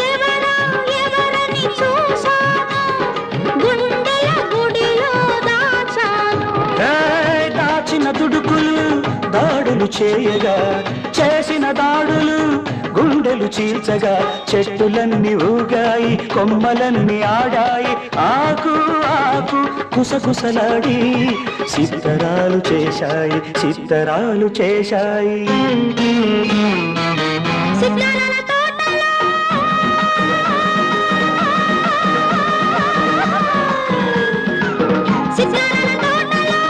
ఎవరా ఎవరని చూశాను, గుండెల గుడిలో దాచాను. దాచిన దుడుకులు దాడులు చేయగా, చేసిన దాడులు గుండెలు చీల్చగా, చెట్టులన్నీ ఊగాయి, కొమ్మలన్నీ ఆడాయి, ఆకు ఆకు కుసకుసలాడి సిద్ధరాలు చేశాయి, సిద్ధరాలు చేశాయి. సిద్ధరాల తోటలో సిద్ధరాల తోటలో